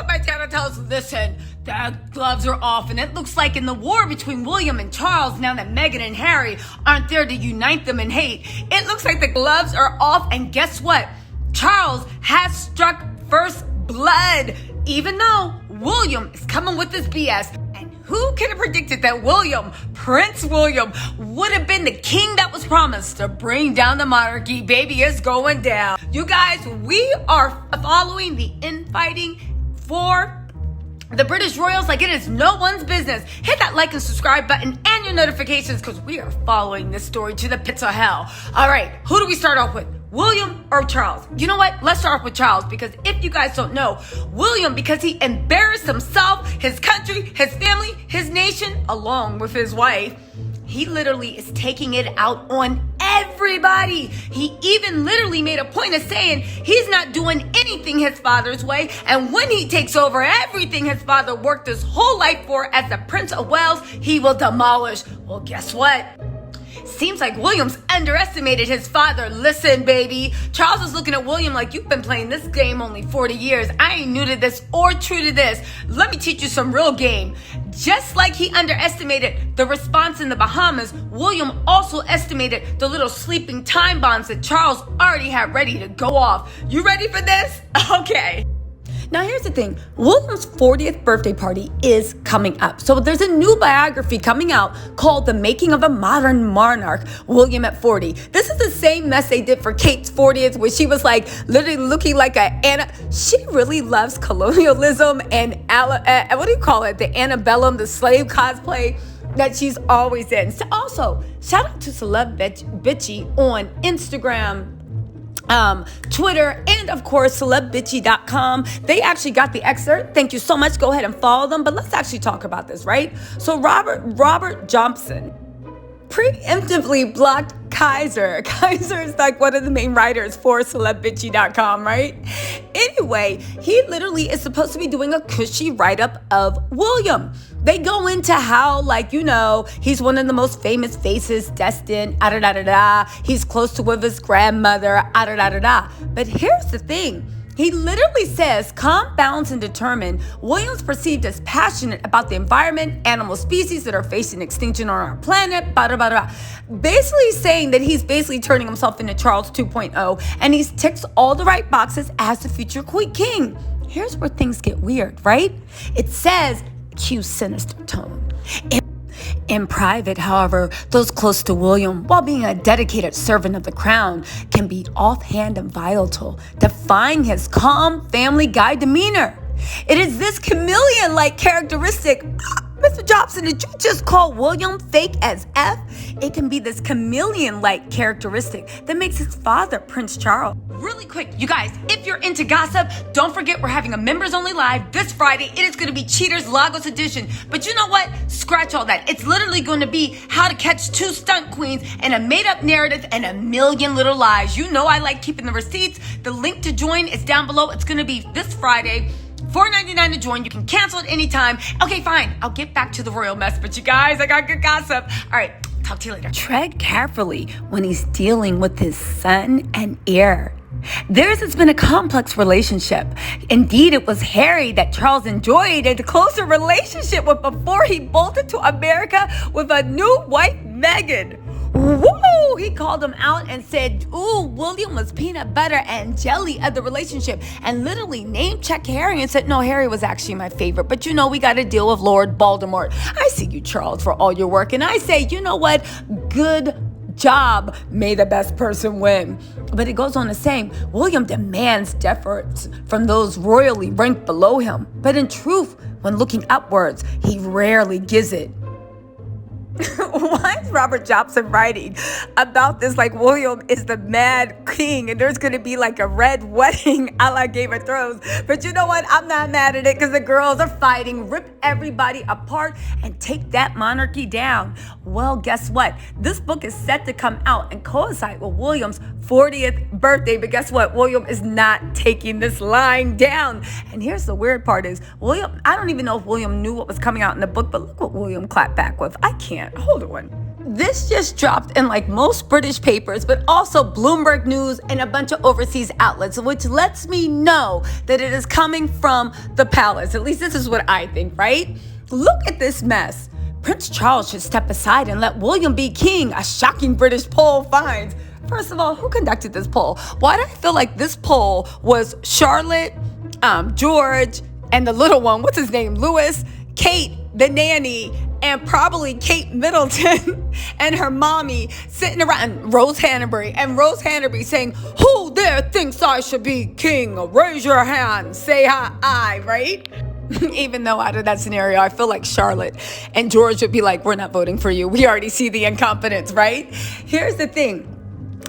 to my Tattle Tells. Listen, the gloves are off, and it looks like in the war between William and Charles, now that Meghan and Harry aren't there to unite them in hate, it looks like the gloves are off, and guess what? Charles has struck first blood, even though William is coming with this BS. And who could have predicted that William, Prince William, would have been the king that was promised to bring down the monarchy? Baby, it's going down. You guys, we are following the infighting for the British royals like it is no one's business. Hit that like and subscribe button and your notifications, because we are following this story to the pits of hell. All right, who do we start off with? William or Charles? You know what? Let's start off with Charles, because if you guys don't know, William, because he embarrassed himself, his country, his family, his nation, along with his wife, he literally is taking it out on everybody. He even literally made a point of saying he's not doing anything his father's way, and when he takes over everything his father worked his whole life for as the Prince of Wales, he will demolish. Well, guess what? Seems like William's underestimated his father. Listen, baby. Charles is looking at William like, you've been playing this game only 40 years. I ain't new to this or true to this. Let me teach you some real game. Just like he underestimated the response in the Bahamas, William also estimated the little sleeping time bombs that Charles already had ready to go off. You ready for this? Okay. Now, here's the thing. William's 40th birthday party is coming up. So there's a new biography coming out called The Making of a Modern Monarch, William at 40. This is the same mess they did for Kate's 40th, where she was like literally looking like she really loves colonialism and what do you call it? The antebellum, the slave cosplay that she's always in. So also, shout out to Celeb Bitchy on Instagram, Twitter, and of course celebbitchy.com. They actually got the excerpt. Thank you so much. Go ahead and follow them. But let's actually talk about this, right? So Robert Johnson preemptively blocked Kaiser. Kaiser is like one of the main writers for celebbitchy.com, right? Anyway, he literally is supposed to be doing a cushy write-up of William. They go into how, like, you know, he's one of the most famous faces destined, he's close to with his grandmother, But here's the thing. He literally says, calm, balanced, and determined, William's perceived as passionate about the environment, animal species that are facing extinction on our planet, basically saying that he's basically turning himself into Charles 2.0, and he ticks all the right boxes as the future king. Here's where things get weird, right? It says, cue sinister tone. In private, however, those close to William, while being a dedicated servant of the crown, can be offhand and volatile, defying his calm family guy demeanor. It is this chameleon-like characteristic. Mr. Jobson, did you just call William fake as F? It can be this chameleon-like characteristic that makes his father Prince Charles. Really quick, you guys, if you're into gossip, don't forget we're having a members-only live this Friday. It is going to be Cheaters Lagos edition. But you know what? Scratch all that. It's literally going to be how to catch 2 stunt queens and a made-up narrative and a million little lies. You know I like keeping the receipts. The link to join is down below. It's going to be this Friday. $4.99 to join. You can cancel at any time. Okay, fine. I'll get back to the royal mess. But you guys, I got good gossip. All right, talk to you later. Tread carefully when he's dealing with his son and heir. Theirs has been a complex relationship. Indeed, it was Harry that Charles enjoyed a closer relationship with before he bolted to America with a new wife, Meghan. Woo! He called him out and said, ooh, William was peanut butter and jelly of the relationship, and literally name-checked Harry and said, no, Harry was actually my favorite, but you know, we got to deal with Lord Voldemort. I see you, Charles, for all your work, and I say, you know what? Good job. May the best person win. But it goes on to say, William demands deference from those royally ranked below him, but in truth, when looking upwards, he rarely gives it. Why is Robert Johnson writing about this like William is the mad king and there's going to be like a red wedding a la Game of Thrones? But you know what? I'm not mad at it because the girls are fighting, rip everybody apart, and take that monarchy down. Well, guess what? This book is set to come out and coincide with William's 40th birthday. But guess what? William is not taking this lying down. And here's the weird part is William, I don't even know if William knew what was coming out in the book, but look what William clapped back with. I can't. Hold on. This just dropped in like most British papers, but also Bloomberg News and a bunch of overseas outlets, which lets me know that it is coming from the palace. At least this is what I think, right? Look at this mess. Prince Charles should step aside and let William be king, a shocking British poll finds. First of all, who conducted this poll? Why do I feel like this poll was Charlotte, George, and the little one, what's his name, Louis, Kate, the nanny, and probably Kate Middleton and her mommy sitting around Rose Hannabury saying, who there thinks I should be king? Raise your hand, say aye, right? Even though out of that scenario, I feel like Charlotte and George would be like, we're not voting for you. We already see the incompetence, right? Here's the thing.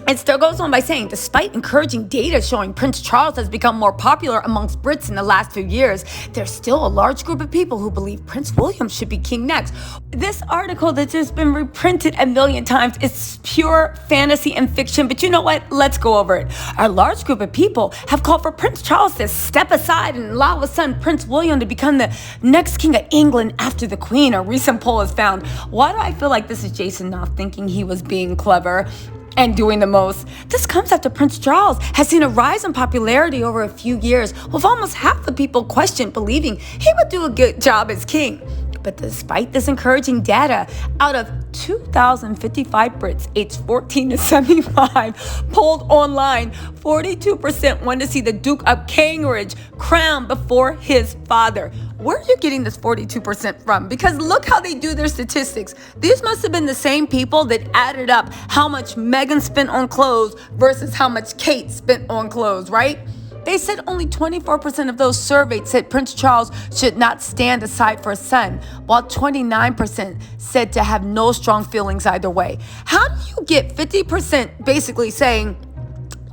It still goes on by saying, despite encouraging data showing Prince Charles has become more popular amongst Brits in the last few years, there's still a large group of people who believe Prince William should be king next. This article that's just been reprinted a million times is pure fantasy and fiction, but you know what? Let's go over it. A large group of people have called for Prince Charles to step aside and allow his son Prince William to become the next king of England after the Queen. A recent poll has found. Why do I feel like this is Jason Knopf thinking he was being clever and doing the most? This comes after Prince Charles has seen a rise in popularity over a few years, with almost half the people questioned believing he would do a good job as king. But despite this encouraging data, out of 2,055 Brits aged 14 to 75 polled online, 42% wanted to see the Duke of Cambridge crowned before his father. Where are you getting this 42% from? Because look how they do their statistics. These must have been the same people that added up how much Meghan spent on clothes versus how much Kate spent on clothes, right? They said only 24% of those surveyed said Prince Charles should not stand aside for his son, while 29% said to have no strong feelings either way. How do you get 50% basically saying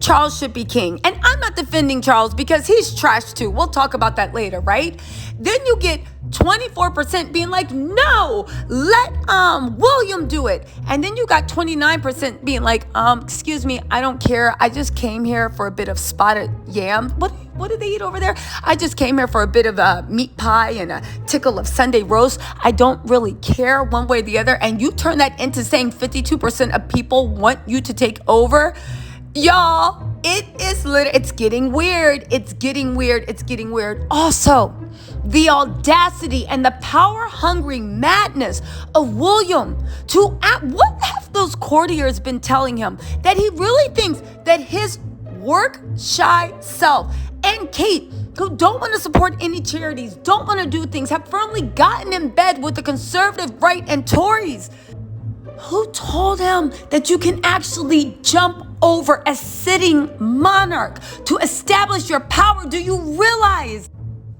Charles should be king? And I'm not defending Charles because he's trash too. We'll talk about that later, right? Then you get 24% being like, no, let William do it. And then you got 29% being like, excuse me, I don't care. I just came here for a bit of spotted yam. What do they eat over there? I just came here for a bit of meat pie and a tickle of Sunday roast. I don't really care one way or the other. And you turn that into saying 52% of people want you to take over. Y'all, it's getting weird. It's getting weird. Also, the audacity and the power-hungry madness of William to act. What have those courtiers been telling him? That he really thinks that his work-shy self and Kate, who don't want to support any charities, don't want to do things, have firmly gotten in bed with the conservative right and Tories. Who told him that you can actually jump over a sitting monarch to establish your power? Do you realize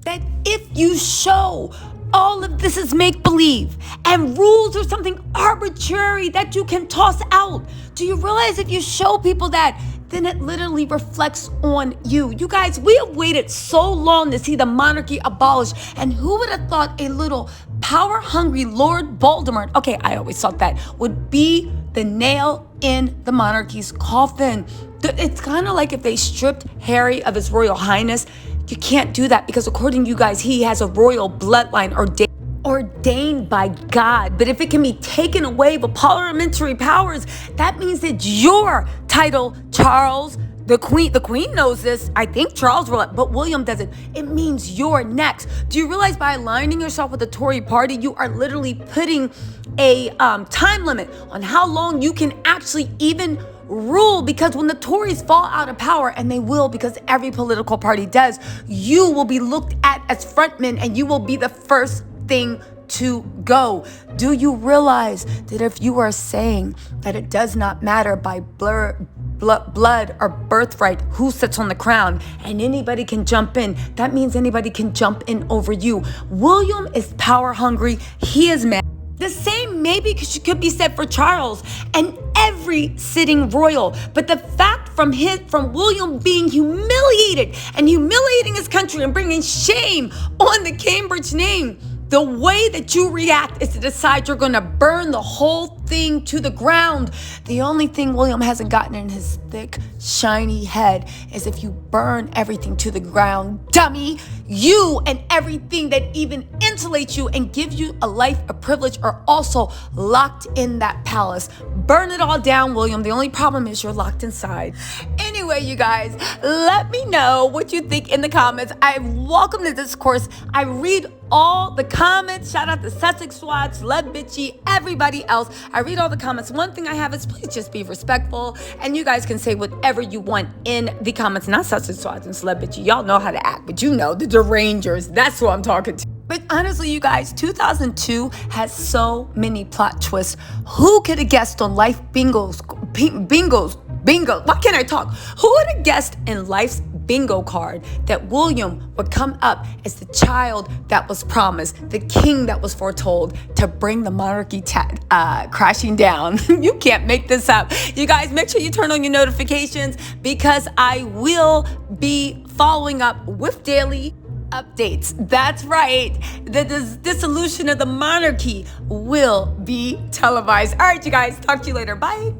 that if you show all of this is make-believe and rules are something arbitrary that you can toss out? Do you realize if you show people that, then it literally reflects on you? You guys, we have waited so long to see the monarchy abolished, and who would have thought a little power-hungry Lord Voldemort, okay, I always thought that, would be the nail in the monarchy's coffin. It's kind of like if they stripped Harry of his royal highness. You can't do that because according to you guys, he has a royal bloodline ordained by God. But if it can be taken away with parliamentary powers, that means that your title, Charles, the Queen knows this. I think Charles will, but William doesn't. It means you're next. Do you realize by aligning yourself with the Tory party, you are literally putting a time limit on how long you can actually even rule? Because when the Tories fall out of power, and they will because every political party does, you will be looked at as frontmen and you will be the first thing to go. Do you realize that if you are saying that it does not matter by blood or birthright who sits on the crown and anybody can jump in, that means anybody can jump in over you? William is power hungry. He is mad. The same maybe could be said for Charles and every sitting royal. But the fact from William being humiliated and humiliating his country and bringing shame on the Cambridge name, the way that you react is to decide you're going to burn the whole thing to the ground. The only thing William hasn't gotten in his thick, shiny head is if you burn everything to the ground, dummy, you and everything that even insulate you and give you a life of privilege are also locked in that palace. Burn it all down, William. The only problem is you're locked inside. Anyway, you guys, let me know what you think in the comments. I welcome the discourse. I read all the comments. Shout out to Sussex Swat, Celeb Bitchy, everybody else. I read all the comments. One thing I have is please just be respectful, and you guys can say whatever you want in the comments. Not Sussex Swat and Celeb Bitchy. Y'all know how to act, but you know, the derangers. That's who I'm talking to. But honestly, you guys, 2002 has so many plot twists. Who could have guessed on Life Bingo? Why can't I talk? Who would have guessed in Life's bingo card that William would come up as the child that was promised, the king that was foretold to bring the monarchy crashing down? You can't make this up. You guys, make sure you turn on your notifications because I will be following up with daily updates. That's right. The dissolution of the monarchy will be televised. All right, you guys, talk to you later. Bye.